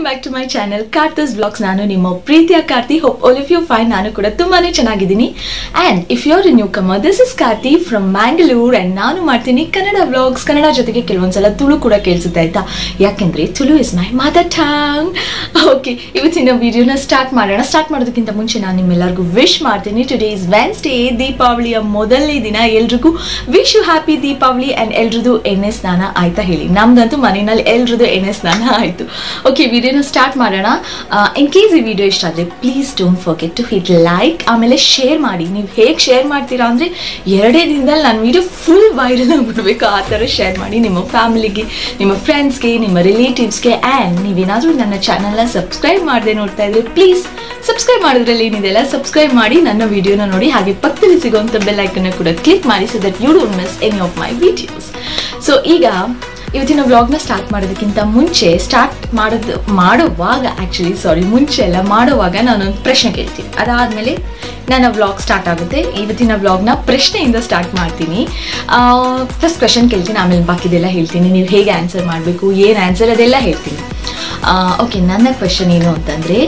Welcome back to my channel Karthi's blogs. ನಾನು ನಿಮ್ಮ ಪ್ರೀತಿಯ Karthi. Hope all of you fine. ನಾನು ಕೂಡ ತುಂಬಾನೇ ಚೆನ್ನಾಗಿದ್ದೀನಿ. And if you are a newcomer, this is Karthi from Mangalore. And ನಾನು ಮಾಡ್ತೀನಿ ಕನ್ನಡ ವ್ಲಾಗ್ಸ್. ಕನ್ನಡ ಜೊತೆಗೆ ಕೆಲವೊಂದ್ಸಲ ತುಳು ಕೂಡ ಕೇಳಿಸುತ್ತೆ, ಆಯ್ತಾ? ಯಾಕೆಂದ್ರೆ Tulu is my mother tongue. Okay, ಇವತ್ತಿನ ವಿಡಿಯೋನ ಸ್ಟಾರ್ಟ್ ಮಾಡೋಣ. ಸ್ಟಾರ್ಟ್ ಮಾಡೋದಕ್ಕಿಂತ ಮುಂಚೆ ನಾನು ನಿಮ್ಮೆಲ್ಲರಿಗೂ ವಿಶ್ ಮಾಡ್ತೀನಿ. ಟುಡೇ ಇಸ್ ವೆನ್ಸ್ಡೇ, ದೀಪಾವಳಿಯ ಮೊದಲನೇ ದಿನ. ಎಲ್ರಿಗೂ wish you happy Deepavali. And ಎಲ್ರದ್ದು ಎಣ್ಣೆ ಸ್ನಾನ ಆಯ್ತಾ ಹೇಳಿ? ನಮ್ದಂತೂ ಮನೆಯಲ್ಲಿ ಎಲ್ರದ್ದು ಎಣ್ಣೆ ಸ್ನಾನ ಆಯ್ತು. ಓಕೆ, ವಿಡಿಯೋನ ಸ್ಟಾರ್ಟ್ ಮಾಡೋಣ. ಇನ್ ಕೇಸ್ ಈ ವಿಡಿಯೋ ಇಷ್ಟ ಆದರೆ please don't forget to hit like. ಆಮೇಲೆ ಶೇರ್ ಮಾಡಿ. ನೀವು ಹೇಗೆ ಶೇರ್ ಮಾಡ್ತೀರಾ ಅಂದರೆ 2 ದಿನದಲ್ಲಿ ನನ್ನ ವಿಡಿಯೋ ಫುಲ್ ವೈರಲ್ ಆಗಿಬಿಡ್ಬೇಕು. ಆ ಥರ ಶೇರ್ ಮಾಡಿ ನಿಮ್ಮ ಫ್ಯಾಮಿಲಿಗೆ, ನಿಮ್ಮ ಫ್ರೆಂಡ್ಸ್ಗೆ, ನಿಮ್ಮ ರಿಲೇಟಿವ್ಸ್ಗೆ. ಆ್ಯಂಡ್ ನೀವೇನಾದರೂ ನನ್ನ ಚಾನಲ್ನ ಸಬ್ಸ್ಕ್ರೈಬ್ ಮಾಡದೆ ನೋಡ್ತಾ ಇದ್ರೆ ಪ್ಲೀಸ್ ಸಬ್ಸ್ಕ್ರೈಬ್ ಮಾಡೋದ್ರಲ್ಲಿ ಏನಿದೆಲ್ಲ ಸಬ್ಸ್ಕ್ರೈಬ್ ಮಾಡಿ ನನ್ನ ವಿಡಿಯೋನ ನೋಡಿ. ಹಾಗೆ ಪಕ್ಕದಲ್ಲಿ ಸಿಗುವಂಥ ಬೆಲ್ ಐಕನ್ನ ಕೂಡ ಕ್ಲಿಕ್ ಮಾಡಿ, so that you don't miss any of my videos. So ಈಗ ಇವತ್ತಿನ ವ್ಲಾಗ್ನ ಸ್ಟಾರ್ಟ್ ಮಾಡೋದಕ್ಕಿಂತ ಮುಂಚೆ ಮಾಡುವಾಗ ನಾನೊಂದು ಪ್ರಶ್ನೆ ಕೇಳ್ತೀನಿ. ಅದಾದಮೇಲೆ ನನ್ನ ವ್ಲಾಗ್ ಸ್ಟಾರ್ಟ್ ಆಗುತ್ತೆ. ಇವತ್ತಿನ ವ್ಲಾಗ್ನ ಪ್ರಶ್ನೆಯಿಂದ ಸ್ಟಾರ್ಟ್ ಮಾಡ್ತೀನಿ. ಫಸ್ಟ್ ಕ್ವೆಶನ್ ಕೇಳ್ತೀನಿ, ಆಮೇಲೆ ಬಾಕಿದೆಲ್ಲ ಹೇಳ್ತೀನಿ. ನೀವು ಹೇಗೆ ಆನ್ಸರ್ ಮಾಡಬೇಕು, ಏನು ಆನ್ಸರ್ ಅದೆಲ್ಲ ಹೇಳ್ತೀನಿ. ಓಕೆ, ನನ್ನ ಕ್ವೆಶನ್ ಏನು ಅಂತಂದರೆ,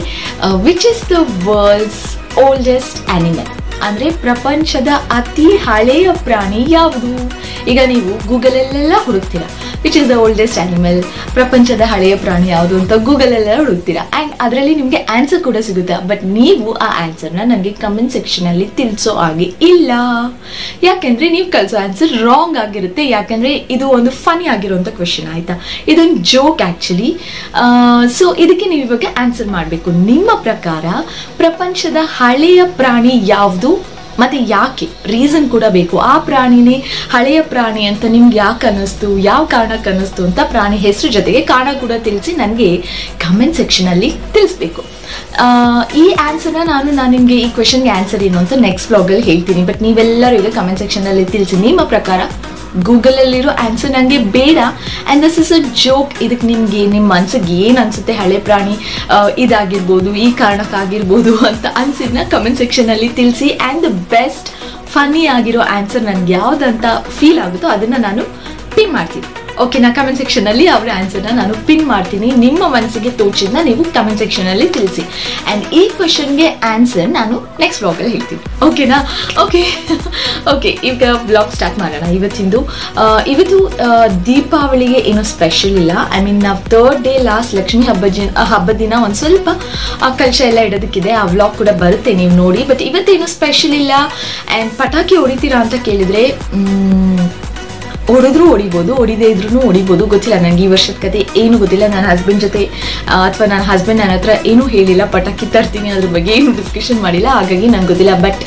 which is the world's oldest animal? ಅಂದರೆ ಪ್ರಪಂಚದ ಅತಿ ಹಳೆಯ ಪ್ರಾಣಿ ಯಾವುದು? ಈಗ ನೀವು ಗೂಗಲಲ್ಲೆಲ್ಲ ಹುಡುಕ್ತೀರಾ, which is the oldest animal, ಪ್ರಪಂಚದ ಹಳೆಯ ಪ್ರಾಣಿ ಯಾವುದು ಅಂತ ಗೂಗಲಲ್ಲೆಲ್ಲ ಹುಡುಕ್ತೀರಾ. ಆ್ಯಂಡ್ ಅದರಲ್ಲಿ ನಿಮಗೆ ಆನ್ಸರ್ ಕೂಡ ಸಿಗುತ್ತೆ. ಬಟ್ ನೀವು ಆ ಆನ್ಸರ್ನ ನನಗೆ ಕಮೆಂಟ್ ಸೆಕ್ಷನಲ್ಲಿ ತಿಳಿಸೋ ಹಾಗೆ ಇಲ್ಲ. ಯಾಕೆಂದರೆ ನೀವು ಕಳಿಸೋ ಆನ್ಸರ್ ರಾಂಗ್ ಆಗಿರುತ್ತೆ. ಯಾಕೆಂದರೆ ಇದು ಒಂದು ಫನಿ ಆಗಿರುವಂಥ ಕ್ವೆಶನ್, ಆಯಿತಾ? ಇದೊಂದು ಜೋಕ್ ಆ್ಯಕ್ಚುಲಿ. ಸೊ ಇದಕ್ಕೆ ನೀವು ಇವಾಗ ಆನ್ಸರ್ ಮಾಡಬೇಕು. ನಿಮ್ಮ ಪ್ರಕಾರ ಪ್ರಪಂಚದ ಹಳೆಯ ಪ್ರಾಣಿ ಯಾವುದು ಮತ್ತು ಯಾಕೆ? ರೀಸನ್ ಕೂಡ ಬೇಕು. ಆ ಪ್ರಾಣಿನೇ ಹಳೆಯ ಪ್ರಾಣಿ ಅಂತ ನಿಮ್ಗೆ ಯಾಕೆ ಅನ್ನಿಸ್ತು, ಯಾವ ಕಾರಣಕ್ಕೆ ಅನ್ನಿಸ್ತು ಅಂತ ಪ್ರಾಣಿ ಹೆಸರು ಜೊತೆಗೆ ಕಾರಣ ಕೂಡ ತಿಳಿಸಿ ನನಗೆ ಕಮೆಂಟ್ ಸೆಕ್ಷನಲ್ಲಿ ತಿಳಿಸ್ಬೇಕು. ಈ ಆನ್ಸರ್ನ ನಾನು ನಿಮಗೆ ಈ ಕ್ವೆಶನ್ಗೆ ಆನ್ಸರ್ ಏನು ಅಂತ ನೆಕ್ಸ್ಟ್ ವ್ಲಾಗಲ್ಲಿ ಹೇಳ್ತೀನಿ. ಬಟ್ ನೀವೆಲ್ಲರೂ ಈಗ ಕಮೆಂಟ್ ಸೆಕ್ಷನಲ್ಲಿ ತಿಳಿಸಿ ನಿಮ್ಮ ಪ್ರಕಾರ. ಗೂಗಲಲ್ಲಿರೋ ಆನ್ಸರ್ ನನಗೆ ಬೇಡ. And this is a joke. ಇದಕ್ಕೆ ನಿಮಗೆ ನಿಮ್ಮ ಮನಸ್ಸಿಗೆ ಏನು ಅನಿಸುತ್ತೆ, ಹಳೆ ಪ್ರಾಣಿ ಇದಾಗಿರ್ಬೋದು, ಈ ಕಾರಣಕ್ಕಾಗಿರ್ಬೋದು ಅಂತ ಅನಿಸಿದ್ನ ಕಮೆಂಟ್ ಸೆಕ್ಷನಲ್ಲಿ ತಿಳಿಸಿ. ಆ್ಯಂಡ್ ದ ಬೆಸ್ಟ್ ಫನ್ನಿ ಆಗಿರೋ ಆನ್ಸರ್ ನನಗೆ ಯಾವುದಂತ ಫೀಲ್ ಆಗುತ್ತೋ ಅದನ್ನು ನಾನು ಪಿನ್ ಮಾಡ್ತೀನಿ. ಓಕೆನಾ? ಕಮೆಂಟ್ ಸೆಕ್ಷನಲ್ಲಿ ಅವರ ಆನ್ಸರ್ನ ನಾನು ಪಿನ್ ಮಾಡ್ತೀನಿ. ನಿಮ್ಮ ಮನಸ್ಸಿಗೆ ತೋಚಿದ್ನ ನೀವು ಕಮೆಂಟ್ ಸೆಕ್ಷನಲ್ಲಿ ತಿಳಿಸಿ. ಆ್ಯಂಡ್ ಈ ಕ್ವೆಶನ್ಗೆ ಆನ್ಸರ್ ನಾನು ನೆಕ್ಸ್ಟ್ ವ್ಲಾಗಲ್ಲಿ ಹೇಳ್ತೀನಿ. ಓಕೆನಾ? ಓಕೆ, ಈಗ ವ್ಲಾಗ್ ಸ್ಟಾರ್ಟ್ ಮಾಡೋಣ. ಇವತ್ತು ದೀಪಾವಳಿಗೆ ಏನೋ ಸ್ಪೆಷಲ್ ಇಲ್ಲ. ಐ ಮೀನ್ ನಾವು 3rd ಡೇ ಲಾಸ್ಟ್ ಲಕ್ಷ್ಮೀ ಹಬ್ಬದ ದಿನ ಒಂದು ಸ್ವಲ್ಪ ಕಲಶ ಎಲ್ಲ ಇಡೋದಕ್ಕಿದೆ. ಆ ವ್ಲಾಗ್ ಕೂಡ ಬರುತ್ತೆ, ನೀವು ನೋಡಿ. ಬಟ್ ಇವತ್ತೇನು ಸ್ಪೆಷಲ್ ಇಲ್ಲ. ಆ್ಯಂಡ್ ಪಟಾಕಿ ಹೊಡಿತೀರಾ ಅಂತ ಕೇಳಿದರೆ ಹೊಡೆದ್ರೂ ಹೊಡಿಬೋದು, ಹೊಡಿದೇ ಇದ್ರೂ ಹೊಡಿಬೋದು. ಗೊತ್ತಿಲ್ಲ ನನಗೆ ಈ ವರ್ಷದ ಕತೆ ಏನೂ ಗೊತ್ತಿಲ್ಲ. ನನ್ನ ಹಸ್ಬೆಂಡ್ ಜೊತೆ ಅಥವಾ ನನ್ನ ಹಸ್ಬೆಂಡ್ ನನ್ನ ಹತ್ರ ಏನೂ ಹೇಳಿಲ್ಲ. ಪಟಾಕಿ ತರ್ತೀನಿ ಅದ್ರ ಬಗ್ಗೆ ಏನು ಡಿಸ್ಕಷನ್ ಮಾಡಿಲ್ಲ, ಹಾಗಾಗಿ ನಂಗೆ ಗೊತ್ತಿಲ್ಲ. ಬಟ್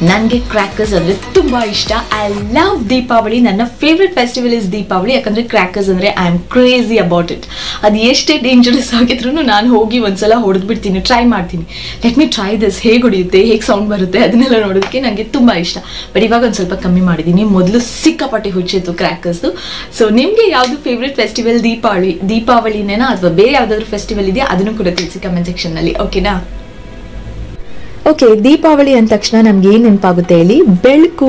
ನನಗೆ ಕ್ರ್ಯಾಕರ್ಸ್ ಅಂದರೆ ತುಂಬ ಇಷ್ಟ. I love Deepavali. ನನ್ನ ಫೇವ್ರೆಟ್ ಫೆಸ್ಟಿವಲ್ ಇಸ್ ದೀಪಾವಳಿ. ಯಾಕಂದರೆ ಕ್ರ್ಯಾಕರ್ಸ್ ಅಂದರೆ I am crazy about it. ಅದು ಎಷ್ಟೇ ಡೇಂಜರಸ್ ಆಗಿದ್ರೂ ನಾನು ಹೋಗಿ ಒಂದ್ಸಲ ಹೊಡೆದ್ಬಿಡ್ತೀನಿ, ಟ್ರೈ ಮಾಡ್ತೀನಿ. ಲೆಟ್ ಮಿ ಟ್ರೈ ದಿಸ್, ಹೇಗೆ ಹೊಡೆಯುತ್ತೆ, ಹೇಗೆ ಸೌಂಡ್ ಬರುತ್ತೆ ಅದನ್ನೆಲ್ಲ ನೋಡೋದಕ್ಕೆ ನನಗೆ ತುಂಬ ಇಷ್ಟ. ಬಟ್ ಇವಾಗ ಒಂದು ಸ್ವಲ್ಪ ಕಮ್ಮಿ ಮಾಡಿದ್ದೀನಿ. ಮೊದಲು ಸಿಕ್ಕಾಪಟ್ಟೆ ಹುಚ್ಚಿತ್ತು ಕ್ರ್ಯಾಕರ್ಸ್ದು. ಸೊ ನಿಮಗೆ ಯಾವುದು ಫೇವ್ರೆಟ್ ಫೆಸ್ಟಿವಲ್? ದೀಪಾವಳಿನೇನಾ ಅಥವಾ ಬೇರೆ ಯಾವುದಾದ್ರೂ ಫೆಸ್ಟಿವಲ್ ಇದೆಯಾ ಅದನ್ನು ಕೂಡ ತಿಳಿಸಿ ಕಮೆಂಟ್ ಸೆಕ್ಷನ್ನಲ್ಲಿ. ಓಕೆನಾ? ಓಕೆ, ದೀಪಾವಳಿ ಅಂದ ತಕ್ಷಣ ನಮ್ಗೆ ಏನು ನೆನಪಾಗುತ್ತೆ ಹೇಳಿ? ಬೆಳಕು.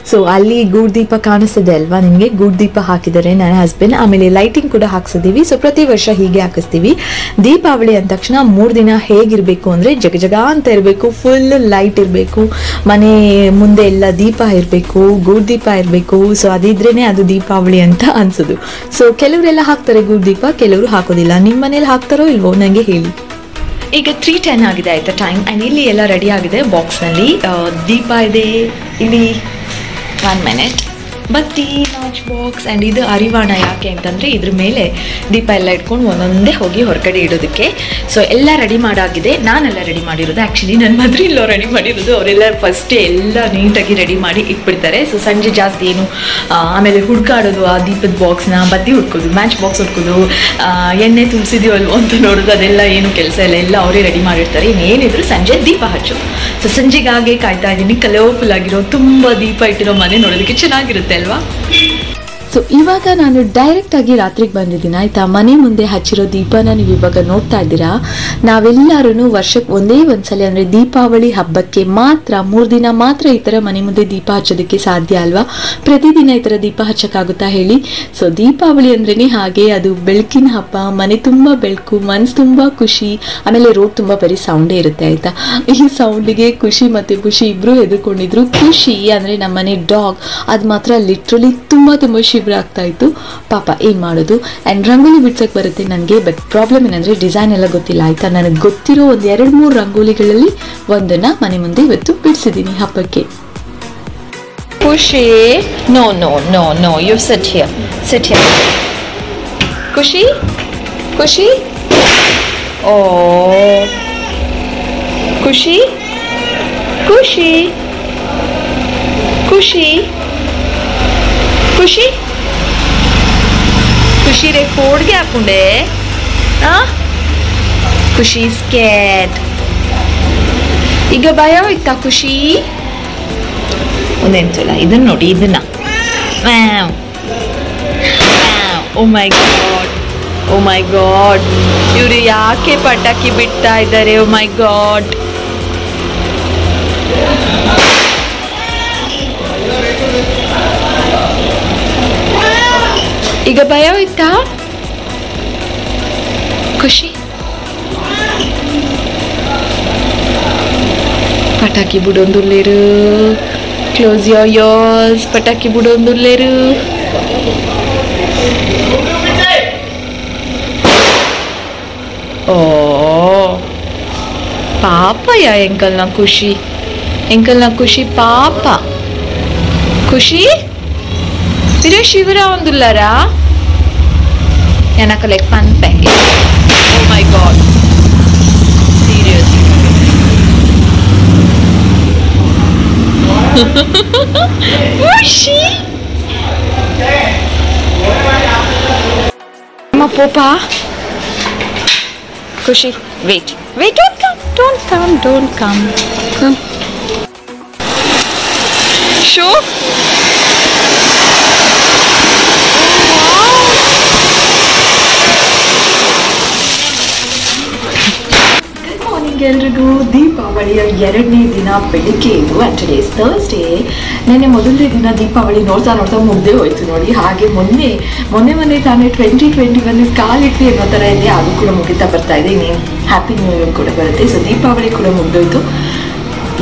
ಸೊ ಅಲ್ಲಿ ಗೂಡ್ದೀಪ ಕಾಣಿಸ್ತಿದೆ ಅಲ್ವಾ ನಿಮಗೆ? ಗೂಡ್ದೀಪ ಹಾಕಿದ್ದಾರೆ ನನ್ನ ಹಸ್ಬೆಂಡ್. ಆಮೇಲೆ ಲೈಟಿಂಗ್ ಕೂಡ ಹಾಕ್ಸಿದ್ದೀವಿ. ಸೊ ಪ್ರತಿ ವರ್ಷ ಹೀಗೆ ಹಾಕಿಸ್ತೀವಿ. ದೀಪಾವಳಿ ಅಂದ ತಕ್ಷಣ 3 ದಿನ ಹೇಗಿರಬೇಕು ಅಂದರೆ ಜಗ ಅಂತ ಇರಬೇಕು, ಫುಲ್ ಲೈಟ್ ಇರಬೇಕು, ಮನೆ ಮುಂದೆ ಎಲ್ಲ ದೀಪ ಇರಬೇಕು, ಗೂಡ್ದೀಪ ಇರಬೇಕು. ಸೊ ಅದಿದ್ರೇ ಅದು ದೀಪಾವಳಿ ಅಂತ ಅನ್ಸೋದು. ಸೊ ಕೆಲವರೆಲ್ಲ ಹಾಕ್ತಾರೆ ಗೂಡ್ದೀಪ, ಕೆಲವರು ಹಾಕೋದಿಲ್ಲ. ನಿಮ್ಮ ಮನೇಲಿ ಹಾಕ್ತಾರೋ ಇಲ್ವೋ ನನಗೆ ಹೇಳಿ. ಈಗ 3:10 ಆಗಿದೆ, ಆಯಿತಾ ಟೈಮ್. ಆ್ಯಂಡ್ ಇಲ್ಲಿ ಎಲ್ಲ ರೆಡಿ ಆಗಿದೆ. ಬಾಕ್ಸ್ನಲ್ಲಿ ದೀಪ ಇದೆ. ಇಲ್ಲಿ 1 ಮಿನಿಟ್ ಬತ್ತಿ, ಮ್ಯಾಚ್ ಬಾಕ್ಸ್. ಆ್ಯಂಡ್ ಇದು ಅರಿವಾಣ. ಯಾಕೆ ಅಂತಂದರೆ ಇದ್ರ ಮೇಲೆ ದೀಪ ಎಲ್ಲ ಇಟ್ಕೊಂಡು ಒಂದೊಂದೇ ಹೋಗಿ ಹೊರಗಡೆ ಇಡೋದಕ್ಕೆ. ಸೊ ಎಲ್ಲ ರೆಡಿ ಮಾಡಾಗಿದೆ. ನಾನೆಲ್ಲ ರೆಡಿ ಮಾಡಿರೋದು. ಆ್ಯಕ್ಚುಲಿ ನನ್ನ ಮದುವೆ ಇಲ್ಲೋ ರೆಡಿ ಮಾಡಿರೋದು. ಅವರೆಲ್ಲ ಫಸ್ಟೇ ಎಲ್ಲ ನೀಟಾಗಿ ರೆಡಿ ಮಾಡಿ ಇಟ್ಬಿಡ್ತಾರೆ. ಸೊ ಸಂಜೆ ಜಾಸ್ತಿ ಏನು ಆಮೇಲೆ ಹುಡ್ಕಾಡೋದು, ಆ ದೀಪದ ಬಾಕ್ಸ್ನ ಬತ್ತಿ ಹುಡ್ಕೋದು, ಮ್ಯಾಚ್ ಬಾಕ್ಸ್ ಹುಡ್ಕೋದು, ಎಣ್ಣೆ ತುಂಬಿಸಿದೆಯೋ ಅಲ್ವೋ ಅಂತ ನೋಡೋದು, ಅದೆಲ್ಲ ಏನು ಕೆಲಸ ಇಲ್ಲ. ಎಲ್ಲ ಅವರೇ ರೆಡಿ ಮಾಡಿರ್ತಾರೆ. ಇನ್ನೇನಿದ್ರು ಸಂಜೆ ದೀಪ ಹಚ್ಚೋದು. ಸೊ ಸಂಜೆಗಾಗೆ ಕಾಯ್ತಾ ಇದ್ದೀನಿ. ಕಲರ್ಫುಲ್ ಆಗಿರೋ ತುಂಬ ದೀಪ ಇಟ್ಟಿರೋ ಮನೆ ನೋಡೋದಕ್ಕೆ ಚೆನ್ನಾಗಿರುತ್ತೆ ಅಲ್ವಾ? ಸೊ ಇವಾಗ ನಾನು ಡೈರೆಕ್ಟ್ ಆಗಿ ರಾತ್ರಿಗೆ ಬಂದಿದ್ದೀನಿ ಆಯ್ತಾ. ಮನೆ ಮುಂದೆ ಹಚ್ಚಿರೋ ದೀಪನ ನೀವು ಇವಾಗ ನೋಡ್ತಾ ಇದ್ದೀರಾ. ನಾವೆಲ್ಲರೂ ವರ್ಷಕ್ಕೆ ಒಂದೇ ಒಂದ್ಸಲ ಅಂದ್ರೆ ದೀಪಾವಳಿ ಹಬ್ಬಕ್ಕೆ ಮಾತ್ರ 3 ದಿನ ಮಾತ್ರ ಈ ತರ ಮನೆ ಮುಂದೆ ದೀಪ ಹಚ್ಚೋದಕ್ಕೆ ಸಾಧ್ಯ ಅಲ್ವಾ. ಪ್ರತಿದಿನ ಈ ತರ ದೀಪ ಹಚ್ಚಕ್ಕಾಗುತ್ತಾ ಹೇಳಿ. ಸೊ ದೀಪಾವಳಿ ಅಂದ್ರೇನೆ ಹಾಗೆ, ಅದು ಬೆಳಕಿನ ಹಬ್ಬ, ಮನೆ ತುಂಬಾ ಬೆಳಕು, ಮನ್ಸು ತುಂಬಾ ಖುಷಿ. ಆಮೇಲೆ ರೋಡ್ ತುಂಬಾ ಬರೀ ಸೌಂಡೇ ಇರುತ್ತೆ ಆಯ್ತಾ. ಈ ಸೌಂಡಿಗೆ ಖುಷಿ ಮತ್ತೆ ಖುಷಿ ಇಬ್ರು ಹೆದರ್ಕೊಂಡಿದ್ರು. ಖುಷಿ ಅಂದ್ರೆ ನಮ್ಮನೆ ಡಾಗ್ ಅದು ಮಾತ್ರ ಲಿಟ್ರಲಿ ತುಂಬಾ ಶಿವರ ಆಗ್ತಾ ಇತ್ತು. ಪಾಪ ಏನ್ ಮಾಡೋದು. ಅಂಡ್ ರಂಗೋಲಿ ಬಿಡ್ಸಕ್ ಬರುತ್ತೆ ನನಗೆ, ಬಟ್ ಪ್ರಾಬ್ಲಮ್ ಏನಂದ್ರೆ ಡಿಸೈನ್ ಎಲ್ಲ ಗೊತ್ತಿಲ್ಲ ಆಯ್ತಾ. ನನಗೆ ಗೊತ್ತಿರೋ ಒಂದ್ 2-3 ರಂಗೋಲಿಗಳಲ್ಲಿ ಒಂದನ್ನ ಮನೆ ಮುಂದೆ ಇವತ್ತು ಬಿಡಿಸಿದ್ದೀನಿ ಹಬ್ಬಕ್ಕೆ. Khushi, no no no no, you sit here, sit here. Khushi Khushi, ಓ ಖುಷಿ ಖುಷಿ ಖುಷಿ ಖುಷಿ ಖುಷಿ ರೇ ಫೋಡ್ಗೆ ಹಾಕೊಂಡೆ. ಖುಷಿ ಸ್ಕೇಟ್. ಈಗ ಭಯ ಹೋಯ್ತಾ ಖುಷಿ? ಒಂದೆಂತಿಲ್ಲ, ಇದನ್ನ ನೋಡಿ, ಇದನ್ನ. ಓ my god, O my god, ಇವರು ಯಾಕೆ ಪಟಾಕಿ ಬಿಡ್ತಾ ಇದ್ದಾರೆ? ಓ ಮೈ ಗಾಡ್. ಈಗ ಭಯ ಹೋಯ್ತಾ ಖುಷಿ? ಪಟಾಕಿ ಬಿಡೊಂದುಲ್ಲೇರು, ಕ್ಲೋಸ್ ಯೋರ್ ಯೋರ್ಸ್. ಪಟಾಕಿ ಬಿಡೊಂದುಲ್ಲೇರು. ಓ ಪಾಪಯ ಎಂಕಲ್ನ ಖುಷಿ, ಎಂಕಲ್ನ ಖುಷಿ ಪಾಪ. ಖುಷಿ ಇರೇ ಶಿವರ ಒಂದುಲ್ಲಾರಾ ಎನಕ ಲೈಕ್ ಪನ್ಪೆ. Oh my god, serious. Khushi ಅಮ್ಮ ಪೋಪ. Khushi wait wait, don't come, don't come, come. So ಎಲ್ರಿಗೂ ದೀಪಾವಳಿಯ 2ನೇ ದಿನ ಬೆಳಿಗ್ಗೆ ಇದು. Actually Thursday. ನೆನ್ನೆ ಮೊದಲನೇ ದಿನ ದೀಪಾವಳಿ ನೋಡ್ತಾ ನೋಡ್ತಾ ಮುಗ್ದೇ ಹೋಯ್ತು ನೋಡಿ. ಹಾಗೆ ಮೊನ್ನೆ ತಾನೇ 2021 ಕಾಲಿಟ್ವಿ ಅನ್ನೋ ಥರ ಇದೆ. ಅದು ಕೂಡ ಮುಗಿತಾ ಬರ್ತಾ ಇದೆ. ಇನ್ನೇನು ಹ್ಯಾಪಿ ನ್ಯೂ ಇಯರ್ ಕೂಡ ಬರುತ್ತೆ. ಸೊ ದೀಪಾವಳಿ ಕೂಡ ಮುಗ್ದೋಯ್ತು.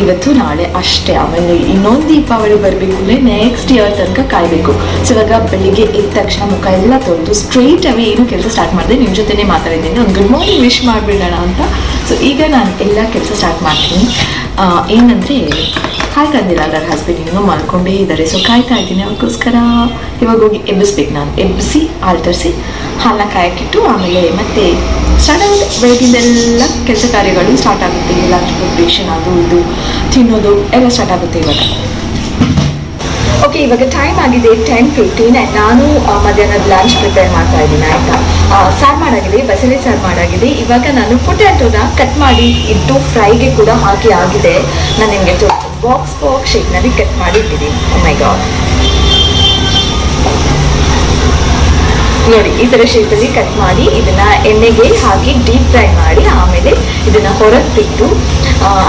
ಇವತ್ತು ನಾಳೆ ಅಷ್ಟೇ. ಆಮೇಲೆ ಇನ್ನೊಂದು ದೀಪಾವಳಿ ಬರಬೇಕು ಅಂದರೆ ನೆಕ್ಸ್ಟ್ ಇಯರ್ ತನಕ ಕಾಯಬೇಕು. ಸೊ ಇವಾಗ ಬೆಳಿಗ್ಗೆ ಎದ್ದ ತಕ್ಷಣ ಮುಖ ಎಲ್ಲ ತೊಳೆದು ಸ್ಟ್ರೈಟ್ ಅವೇ ಏನು ಕೆಲಸ ಸ್ಟಾರ್ಟ್ ಮಾಡಿದೆ. ನಿಮ್ಮ ಜೊತೆನೇ ಮಾತಾಡಿದ್ದೀನಿ, ಒಂದು ಗುಡ್ ಮಾರ್ನಿಂಗ್ ವಿಶ್ ಮಾಡಿಬಿಡೋಣ ಅಂತ. ಸೊ ಈಗ ನಾನು ಎಲ್ಲ ಕೆಲಸ ಸ್ಟಾರ್ಟ್ ಮಾಡ್ತೀನಿ. ಏನಂದರೆ ಕಾಯ್ಕೊಂಡಿಲ್ಲ, ನನ್ನ ಹಸ್ಬೆಂಡ್ ಇನ್ನೂ ಮಾಡ್ಕೊಂಡೇ ಇದ್ದಾರೆ. ಸೊ ಕಾಯ್ತಾ ಇದ್ದೀನಿ ಅವ್ರಿಗೋಸ್ಕರ. ಇವಾಗ ಹೋಗಿ ಎಬ್ಬಿಸ್ಬೇಕು. ನಾನು ಎಬ್ಬಿಸಿ ಆಲ್ತರಿಸಿ ಹಾಲನ್ನ ಕಾಯಕ್ಕಿಟ್ಟು ಆಮೇಲೆ ಮತ್ತೆ ಸ್ಟಾರ್ಟ್ ಆಗುತ್ತೆ. ಬೆಳಗಿಂದೆಲ್ಲ ಕೆಲಸ ಕಾರ್ಯಗಳು ಸ್ಟಾರ್ಟ್ ಆಗುತ್ತೆ. ಲಂಚ್ ಪ್ರಿಪ್ರೇಷನ್, ಅದು ಇದು ತಿನ್ನೋದು ಎಲ್ಲ ಸ್ಟಾರ್ಟ್ ಆಗುತ್ತೆ ಇವಾಗ. ಓಕೆ, ಇವಾಗ ಟೈಮ್ ಆಗಿದೆ 10:15 ಆ್ಯಂಡ್ ನಾನು ಮಧ್ಯಾಹ್ನದ ಲಂಚ್ ಪ್ರಿಪೇರ್ ಮಾಡ್ತಾ ಇದ್ದೀನಿ ಆಯಿತಾ. ಸಾರು ಮಾಡಾಗಿದೆ, ಬಸಳೆ ಸಾರು ಮಾಡಾಗಿದೆ. ಇವಾಗ ನಾನು ಪೊಟ್ಯಾಟೋನ ಕಟ್ ಮಾಡಿ ಇಟ್ಟು ಫ್ರೈಗೆ ಕೂಡ ಹಾಕಿ ಆಗಿದೆ. ನಾನು ನಿಮಗೆ ಬಾಕ್ಸ್ ಶೇಪ್ನಲ್ಲಿ ಕಟ್ ಮಾಡಿ ಇಟ್ಟಿದ್ದೀನಿ. ಓ ಮೈ ಗಾಡ್, ನೋಡಿ ಈ ಥರ ಶೇಪಲ್ಲಿ ಕಟ್ ಮಾಡಿ ಇದನ್ನ ಎಣ್ಣೆಗೆ ಹಾಕಿ ಡೀಪ್ ಫ್ರೈ ಮಾಡಿ ಆಮೇಲೆ ಇದನ್ನ ಹೊರಗೆ ಬಿಟ್ಟು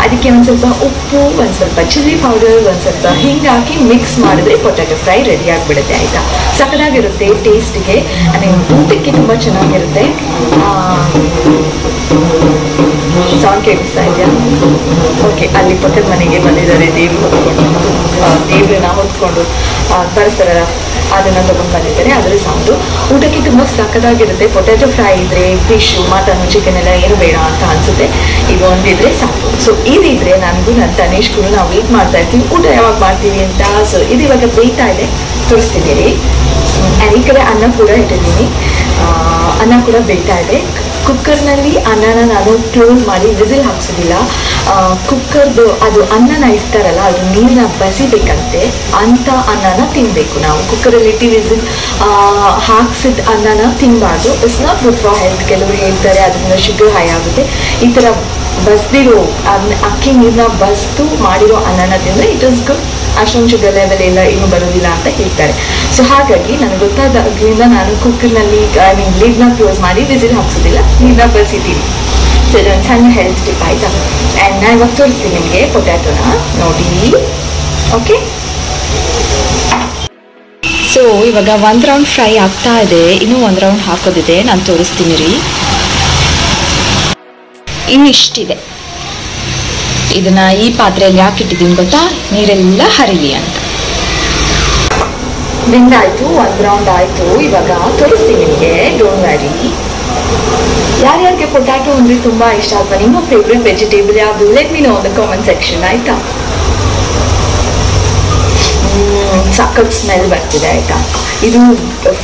ಅದಕ್ಕೆ ಒಂದು ಸ್ವಲ್ಪ ಉಪ್ಪು, ಒಂದು ಸ್ವಲ್ಪ ಚಿಲ್ಲಿ ಪೌಡರ್, ಒಂದು ಸ್ವಲ್ಪ ಹಿಂಗೆ ಹಾಕಿ ಮಿಕ್ಸ್ ಮಾಡಿದ್ರೆ ಪೊಟ್ಯಾಟೊ ಫ್ರೈ ರೆಡಿ ಆಗಿಬಿಡುತ್ತೆ ಆಯಿತಾ. ಸಖತ್ತಾಗಿರುತ್ತೆ ಟೇಸ್ಟ್ಗೆ, ಊಟಕ್ಕೆ ತುಂಬ ಚೆನ್ನಾಗಿರುತ್ತೆ. ಸೌಂಡ್ ಕೇಳಿಸ್ತಾ ಇದೆಯಾ? ಓಕೆ, ಅಲ್ಲಿ ಪಕ್ಕದ ಮನೆಗೆ ಬಂದಿದ್ದಾರೆ ದೇವ್ರು ಹೊತ್ಕೊಂಡು, ದೇವ್ರನ್ನ ಹೊತ್ಕೊಂಡು ಬರ್ತಾರಲ್ಲ ಅದನ್ನು ತೊಗೊಂಡು ಬಂದಿದ್ದಾರೆ, ಅದರ ಸೌಂಡು. ಊಟಕ್ಕೆ ತುಂಬ ಸಖತ್ತಾಗಿರುತ್ತೆ. ಪೊಟ್ಯಾಟೊ ಫ್ರೈ ಇದ್ರೆ ಫಿಶು, ಮಟನ್, ಚಿಕನ್ ಎಲ್ಲ ಏನು ಬೇಡ ಅಂತ ಅನಿಸುತ್ತೆ. ಇದು ಒಂದಿದ್ರೆ ಸಾಕು. ಸೊ ಇದಿದ್ರೆ ನನಗೂ ನನ್ನ ತನೇಶ್ಗೂ ನಾವು ವೇಟ್ ಮಾಡ್ತಾ ಇರ್ತೀವಿ ಊಟ ಯಾವಾಗ ಮಾಡ್ತೀವಿ ಅಂತ. ಸೊ ಇದು ಇವಾಗ ಬೇಯ್ತಾ ಇದೆ, ತೋರಿಸ್ತಿದ್ದೀರಿ. ಆ್ಯಂಡ್ ಈ ಕಡೆ ಅನ್ನ ಕೂಡ ಇಟ್ಟಿದ್ದೀನಿ, ಅನ್ನ ಕೂಡ ಬೇಯ್ತಾ ಇದೆ. ಕುಕ್ಕರ್ನಲ್ಲಿ ಅನ್ನನ ನಾನು ಕ್ಲೋಸ್ ಮಾಡಿ ವಿಸಿಲ್ ಹಾಕ್ಸೋದಿಲ್ಲ. ಕುಕ್ಕರ್ದು ಅದು ಅನ್ನನ ಇಡ್ತಾರಲ್ಲ, ಅದು ನೀರನ್ನ ಬಸಿಬೇಕಂತೆ. ಅಂಥ ಅನ್ನನ ತಿನ್ನಬೇಕು ನಾವು. ಕುಕ್ಕರಲ್ಲಿ ಇಟ್ಟು ವಿಸಿಲ್ ಹಾಕ್ಸಿದ ಅನ್ನನ ತಿನ್ನಬಾರ್ದು. It's not good for health. ಕೆಲವರು ಹೇಳ್ತಾರೆ ಅದರಿಂದ ಶುಗರ್ ಹೈ ಆಗುತ್ತೆ. ಈ ಥರ ಬಸ್ದಿರೋ ಅಕ್ಕಿ ನೀರನ್ನ ಬಸ್ದು ಮಾಡಿರೋ ಅನ್ನನ ತಿಂದರೆ ಇಟ್ ಇಸ್ ಗುಡ್. ಅಷ್ಟೊಂದು ಶುಗರ್ ಲೆವೆಲ್ ಎಲ್ಲ ಏನು ಬರೋದಿಲ್ಲ ಅಂತ ಹೇಳ್ತಾರೆ. ಸೊ ಹಾಗಾಗಿ ನನಗೆ ಗೊತ್ತಾದಾಗಲಿಂದ ನಾನು ಕುಕ್ಕರ್ನಲ್ಲಿ ಲಿಡ್ನ ಕ್ಲೋಸ್ ಮಾಡಿ ವಿಸಿಲ್ ಹಾಕ್ಸೋದಿಲ್ಲ, ನೀರನ್ನ ಬಸಿದ್ದೀನಿ. ಸೊ ಇದೊಂದು ಸಣ್ಣ ಹೆಲ್ತ್ ಟಿಪ್ ಆಯಿತಾ. ಆ್ಯಂಡ್ ನಾನು ಇವಾಗ ತೋರಿಸ್ತೀನಿ ನಿಮಗೆ ಪೊಟ್ಯಾಟೋನ ನೋಡಿ. ಓಕೆ, ಸೊ ಇವಾಗ ಒಂದು ರೌಂಡ್ ಫ್ರೈ ಆಗ್ತಾ ಇದೆ, ಇನ್ನೂ ಒಂದು ರೌಂಡ್ ಹಾಕೋದಿದೆ, ನಾನು ತೋರಿಸ್ತೀನಿ ರೀ. ಇನ್ನಿಷ್ಟಿದೆ. ಇದನ್ನ ಈ ಪಾತ್ರೆಯಲ್ಲಿ ಹಾಕಿಟ್ಟಿದ್ದೀನಿ ಗೊತ್ತಾ, ನೀರೆಲ್ಲ ಹರಿಲಿ ಅಂತ. ಬೆಂದಾಯ್ತು, ಒಂದು ರೌಂಡ್ ಆಯ್ತು. ಇವಾಗ ತೋರಿಸ್ತೀನಿ ನಿಮಗೆ, ಡೋಂಟ್ ವರಿ. ಯಾರ್ಯಾರಿಗೆ ಪೊಟ್ಯಾಟೊ ಅಂದ್ರೆ ತುಂಬಾ ಇಷ್ಟ ಅಥವಾ ನಿಮ್ಮ ಫೇವ್ರೆಟ್ ವೆಜಿಟೇಬಲ್ ಯಾವುದು, let me no in the comment section ಆಯ್ತಾ. ಸಖತ್ ಸ್ಮೆಲ್ ಬರ್ತಿದೆ ಆಯ್ತಾ. ಇದು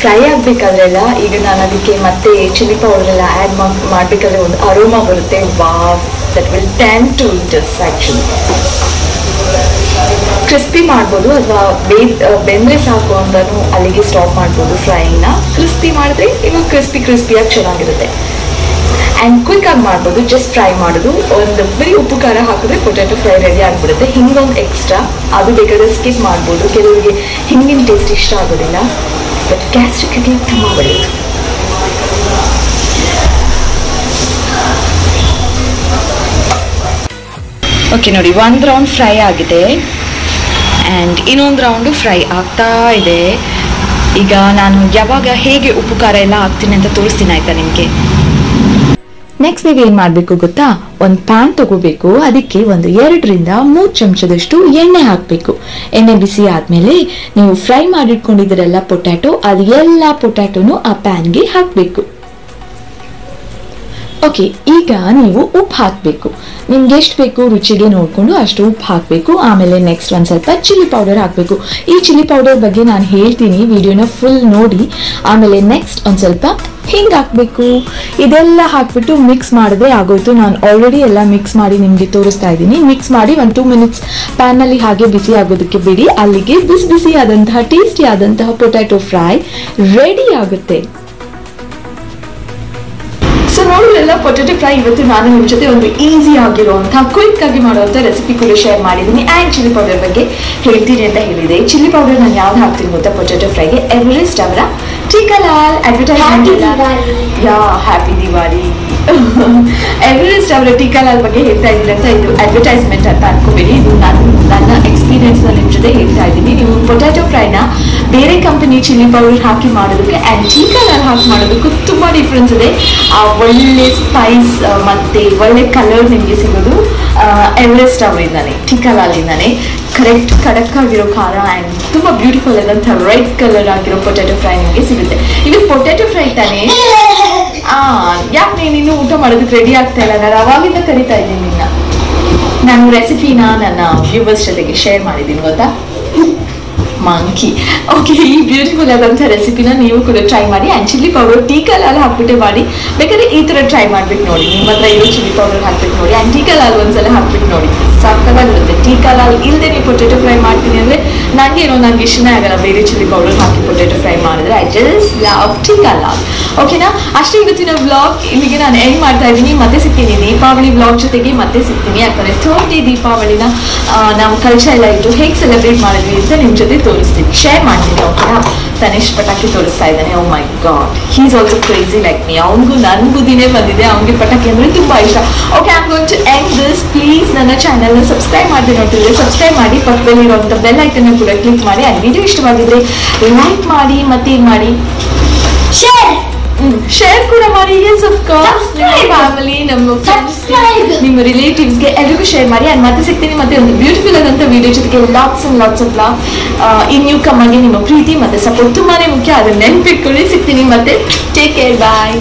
ಫ್ರೈ ಆಗಬೇಕಾದ್ರೆಲ್ಲ ಈಗ ನಾನು ಅದಕ್ಕೆ ಮತ್ತೆ ಚಿಲ್ಲಿ ಪೌಡರ್ ಎಲ್ಲ ಆ್ಯಡ್ ಮಾಡಬೇಕಾದ್ರೆ ಒಂದು ಅರೋಮಾ ಬರುತ್ತೆ. Wow, that will tempt to eat this actually. Crispy ಮಾಡ್ಬೋದು ಅಥವಾ ಬೆಂದರೆ ಸಾಕು ಅಂತಲೂ ಅಲ್ಲಿಗೆ ಸ್ಟಾಪ್ ಮಾಡ್ಬೋದು ಫ್ರೈನ. ಕ್ರಿಸ್ಪಿ ಮಾಡಿದ್ರೆ ಇನ್ನು ಕ್ರಿಸ್ಪಿಯಾಗಿ ಚೆನ್ನಾಗಿರುತ್ತೆ. ಆ್ಯಂಡ್ ಕ್ವಿಕ್ಕಾಗಿ ಮಾಡ್ಬೋದು, ಜಸ್ಟ್ ಫ್ರೈ ಮಾಡೋದು. ಒಂದು ಬರೀ ಉಪ್ಪು ಖಾರ ಹಾಕಿದ್ರೆ ಪೊಟ್ಯಾಟೊ ಫ್ರೈ ರೆಡಿ ಆಗಿಬಿಡುತ್ತೆ. ಹಿಂಗೊಂದು ಎಕ್ಸ್ಟ್ರಾ, ಅದು ಬೇಕಾದ್ರೆ ಸ್ಕಿಪ್ ಮಾಡ್ಬೋದು. ಕೆಲವರಿಗೆ ಹಿಂಗಿನ ಟೇಸ್ಟ್ ಇಷ್ಟ ಆಗೋದಿಲ್ಲ, ಬಟ್ ಗ್ಯಾಸ್ಟ್ರಿಕ್ಗೆ ತುಂಬ ಒಳ್ಳೆಯದು. ಓಕೆ ನೋಡಿ, ಒಂದು ರೌಂಡ್ ಫ್ರೈ ಆಗಿದೆ ಆ್ಯಂಡ್ ಇನ್ನೊಂದು ರೌಂಡು ಫ್ರೈ ಆಗ್ತಾ ಇದೆ. ಈಗ ನಾನು ಯಾವಾಗ ಹೇಗೆ ಉಪ್ಪು ಖಾರ ಎಲ್ಲ ಹಾಕ್ತೀನಿ ಅಂತ ತೋರಿಸ್ತೀನಿ ಆಯ್ತಾ ನಿಮಗೆ. ನೆಕ್ಸ್ಟ್ ನೀವೇನು ಮಾಡಬೇಕು ಗೊತ್ತಾ, ಒಂದು ಪ್ಯಾನ್ ತಗೋಬೇಕು, ಅದಕ್ಕೆ ಒಂದು 2 ರಿಂದ 3 ಚಮಚದಷ್ಟು ಎಣ್ಣೆ ಹಾಕಬೇಕು. ಎಣ್ಣೆ ಬಿಸಿ ಆದಮೇಲೆ ನೀವು ಫ್ರೈ ಮಾಡಿಟ್ಕೊಂಡಿದ್ದೀರಲ್ಲ ಪೊಟ್ಯಾಟೊ, ಅದು ಎಲ್ಲ ಪೊಟ್ಯಾಟೊನು ಆ ಪ್ಯಾನ್ಗೆ ಹಾಕಬೇಕು. ಓಕೆ, ಈಗ ನೀವು ಉಪ್ಪು ಹಾಕಬೇಕು. ನಿಮ್ಗೆ ಎಷ್ಟು ಬೇಕು ರುಚಿಗೆ ನೋಡಿಕೊಂಡು ಅಷ್ಟು ಉಪ್ಪು ಹಾಕಬೇಕು. ಆಮೇಲೆ ನೆಕ್ಸ್ಟ್ ಒಂದು ಸ್ವಲ್ಪ ಚಿಲ್ಲಿ ಪೌಡರ್ ಹಾಕಬೇಕು. ಈ ಚಿಲ್ಲಿ ಪೌಡರ್ ಬಗ್ಗೆ ನಾನು ಹೇಳ್ತೀನಿ, ವಿಡಿಯೋನ ಫುಲ್ ನೋಡಿ. ಆಮೇಲೆ ನೆಕ್ಸ್ಟ್ ಒಂದು ಸ್ವಲ್ಪ ಹಿಂಗೆ ಹಾಕಬೇಕು. ಇದೆಲ್ಲ ಹಾಕ್ಬಿಟ್ಟು ಮಿಕ್ಸ್ ಮಾಡಿದ್ರೆ ಆಗೋಯ್ತು. ನಾನು ಆಲ್ರೆಡಿ ಎಲ್ಲ ಮಿಕ್ಸ್ ಮಾಡಿ ನಿಮಗೆ ತೋರಿಸ್ತಾ ಇದ್ದೀನಿ. ಮಿಕ್ಸ್ ಮಾಡಿ 1-2 ಮಿನಿಟ್ಸ್ ಪ್ಯಾನಲ್ಲಿ ಹಾಗೆ ಬಿಸಿ ಆಗೋದಕ್ಕೆ ಬಿಡಿ. ಅಲ್ಲಿಗೆ ಬಿಸಿ ಆದಂತಹ ಟೇಸ್ಟಿ ಆದಂತಹ ಪೊಟ್ಯಾಟೊ ಫ್ರೈ ರೆಡಿ ಆಗುತ್ತೆ. ಸೊ ನೋಡಿದ್ರೆಲ್ಲ ಪೊಟ್ಯಾಟೊ ಫ್ರೈ. ಇವತ್ತು ನಾನು ನಿಮ್ಮ ಜೊತೆ ಒಂದು ಈಸಿ ಆಗಿರುವಂತಹ ಕ್ವಿಕ್ ಆಗಿ ಮಾಡುವಂಥ ರೆಸಿಪಿ ಕೂಡ ಶೇರ್ ಮಾಡಿದ್ದೀನಿ. ಆ್ಯಂಡ್ ಚಿಲ್ಲಿ ಪೌಡರ್ ಬಗ್ಗೆ ಹೇಳ್ತೀನಿ ಅಂತ ಹೇಳಿದೆ. ಚಿಲ್ಲಿ ಪೌಡರ್ ನಾನು ಯಾವ್ದು ಹಾಕ್ತೀನಿ ಗೊತ್ತಾ ಪೊಟ್ಯಾಟೊ ಫ್ರೈಗೆ, ಎವರೆಸ್ಟ್ ಅವರ ಟೀಕಾಲಾಲ್ ಅಡ್ವರ್ಟೈಸ್ಮೆಂಟ್. ಹ್ಯಾಪಿ ದಿವಾಲಿ. ಎವರೆಸ್ಟ್ ಅವರ ಟೀಕಾಲಾಲ್ ಬಗ್ಗೆ ಹೇಳ್ತಾ ಇದ್ದೀನಿ ಅಂತ ಇದು ಅಡ್ವರ್ಟೈಸ್ಮೆಂಟ್ ಅಂತ ಅನ್ಕೋಬೇಡಿ. ಇದು ನನ್ನ ಎಕ್ಸ್ಪೀರಿಯನ್ಸ್ ನಿಮ್ಮ ಜೊತೆ ಹೇಳ್ತಾ ಇದ್ದೀನಿ. ನೀವು ಪೊಟ್ಯಾಟೊ ಫ್ರೈನ ಬೇರೆ ಕಂಪನಿ ಚಿಲ್ಲಿ ಪೌಡರ್ ಹಾಕಿ ಮಾಡೋದಕ್ಕೆ ಆ್ಯಂಡ್ ಟೀಕಾಲಾಲ್ ಹಾಕಿ ಮಾಡೋದಕ್ಕೂ ತುಂಬ ಡಿಫ್ರೆನ್ಸ್ ಇದೆ. ಒಳ್ಳೆ ಸ್ಪೈಸ್ ಮತ್ತೆ ಒಳ್ಳೆ ಕಲರ್ ನಿಮಗೆ ಸಿಗೋದು ಎವರೆಸ್ಟ್ ಅವರಿಂದಾನೆ, ಟೀಕಾಲಾಲಿಂದಾನೆ. ಕರೆಕ್ಟ್ ಖಡಕ್ ಆಗಿರೋ ಖಾರ ಆ್ಯಂಡ್ ತುಂಬ ಬ್ಯೂಟಿಫುಲ್ ಆದಂಥ ರೆಡ್ ಕಲರ್ ಆಗಿರೋ ಪೊಟ್ಯಾಟೊ ಫ್ರೈ ನಿಮಗೆ ಸಿಗುತ್ತೆ. ಇದು ಪೊಟ್ಯಾಟೊ ಫ್ರೈ ತಾನೇ. ಯಾಕೆ ನೀನು ಊಟ ಮಾಡೋದಕ್ಕೆ ರೆಡಿ ಆಗ್ತಾ ಇಲ್ಲ? ನಾನು ಅವಾಗಿಂದ ಕರಿತಾ ಇದ್ದೀನಿ ನಿನ್ನ. ನಾನು ರೆಸಿಪಿನ ನನ್ನ ವ್ಯೂವರ್ಸ್ ಜೊತೆಗೆ ಶೇರ್ ಮಾಡಿದ್ದೀನಿ ಗೊತ್ತಾ. ಮಂಕಿ. ಓಕೆ, ಈ ಬ್ಯೂಟಿಫುಲ್ ಆದಂಥ ರೆಸಿಪಿನ ನೀವು ಕೂಡ ಟ್ರೈ ಮಾಡಿ. ಆ್ಯಂಡ್ ಚಿಲ್ಲಿ ಪೌಡರ್ ಟೀಕಾಲಾಲ್ ಹಾಕ್ಬಿಟ್ಟೆ ಮಾಡಿ. ಬೇಕಾದ್ರೆ ಈ ಥರ ಟ್ರೈ ಮಾಡ್ಬಿಟ್ಟು ನೋಡಿ. ನಿಮ್ಮ ಹತ್ರ ಇರೋ ಚಿಲ್ಲಿ ಪೌಡರ್ ಹಾಕ್ಬಿಟ್ಟು ನೋಡಿ. ಆ್ಯಂಡ್ ಟೀಕಾಲಾಲ್ ಒಂದ್ಸಲ ಹಾಕ್ಬಿಟ್ಟು ನೋಡಿ, ಸಾಕಾಗಿರುತ್ತೆ. ಟೀಕಾಲಾಲ್ ಇಲ್ಲದೆ ನೀವು ಪೊಟ್ಯಾಟೊ ಫ್ರೈ ಮಾಡ್ತೀನಿ ಅಂದರೆ ನನಗೆ ಇಷ್ಟನೇ ಆಗಲ್ಲ ಬೇರೆ ಚಿಲ್ಲಿ ಪೌಡರ್ ಹಾಕಿ ಪೊಟ್ಯಾಟೊ ಫ್ರೈ ಮಾಡಿದ್ರೆ. ಐ ಜಸ್ಟ್ ಲವ್ ಟೀಕಾಲಾಲ್. ಓಕೆನಾ? ಅಷ್ಟೇ ಇವತ್ತಿನ ವ್ಲಾಗ್ ಇಲ್ಲಿಗೆ ನಾನು ಎಂಡ್ ಮಾಡ್ತಾ ಇದ್ದೀನಿ. ಮತ್ತೆ ಸಿಗ್ತೀನಿ ದೀಪಾವಳಿ ವ್ಲಾಗ್ ಜೊತೆಗೆ ಮತ್ತೆ ಸಿಗ್ತೀನಿ. ಯಾಕಂದರೆ 30 ದೀಪಾವಳಿನ ನಾವು ಕಲ್ಚರ್ ಎಲ್ಲ ಇಟ್ಟು ಹೇಗೆ ಸೆಲೆಬ್ರೇಟ್ ಮಾಡಿದ್ವಿ ಅಂತ ನಿಮ್ಮ ಜೊತೆ ತೋರಿಸ್ತೀನಿ, ಶೇರ್ ಮಾಡ್ತೀನಿ. ಓಕೆನಾ? ತನಿಷ್ ಪಟಾಕಿ ತೋರಿಸ್ತಾ ಇದ್ದಾನೆ. Oh my god, he is also crazy like me. ಅವನಿಗೂ ನನ್ನ ಬುದ್ಧಿನೇ ಬಂದಿದೆ, ಅವನಿಗೆ ಪಟಾಕಿ ಅಂದರೆ ತುಂಬ ಇಷ್ಟ. Okay, I am going to end this. Please ನನ್ನ ಚಾನಲ್ನ ಸಬ್ಸ್ಕ್ರೈಬ್ ಮಾಡಿ ನೋಡ್ತಿದ್ರೆ ಸಬ್ಸ್ಕ್ರೈಬ್ ಮಾಡಿ, ಪಕ್ಕದಲ್ಲಿರುವಂಥ ಬೆಲ್ ಐಕನ್ನ ಕೂಡ ಕ್ಲಿಕ್ ಮಾಡಿ. ಆ ವಿಡಿಯೋ ಇಷ್ಟವಾಗಿದ್ರೆ ಲೈಕ್ ಮಾಡಿ, ಮತ್ತೆ ಏನು ಮಾಡಿ, ಶೇರ್ ಕೂಡ ಮಾಡಿ. ಎಸ್ ಆಫ್ ಕೋರ್ಸ್, ನಿಮ್ಮ ಫ್ಯಾಮಿಲಿ, ನಮ್ಮ ಫ್ರೆಂಡ್ಸ್, ನಿಮ್ಮ ರಿಲೇಟಿವ್ಸ್ಗೆ ಎಲ್ಲರಿಗೂ ಶೇರ್ ಮಾಡಿ. ಆ್ಯಂಡ್ ಮತ್ತೆ ಸಿಗ್ತೀನಿ ಮತ್ತೆ ಒಂದು ಬ್ಯೂಟಿಫುಲ್ ಆದಂಥ ವಿಡಿಯೋ ಜೊತೆಗೆ. Lots of love. ಈ ನ್ಯೂ ಕಮ್ಮಗೆ ನಿಮ್ಮ ಪ್ರೀತಿ ಮತ್ತೆ ಸಪೋರ್ಟ್ ತುಂಬಾನೇ ಮುಖ್ಯ, ಅದನ್ನ ನೆನ್ಪಿಟ್ಕೊಳ್ಳಿ. ಸಿಗ್ತೀನಿ ಮತ್ತೆ. ಟೇಕ್ ಕೇರ್, ಬಾಯ್.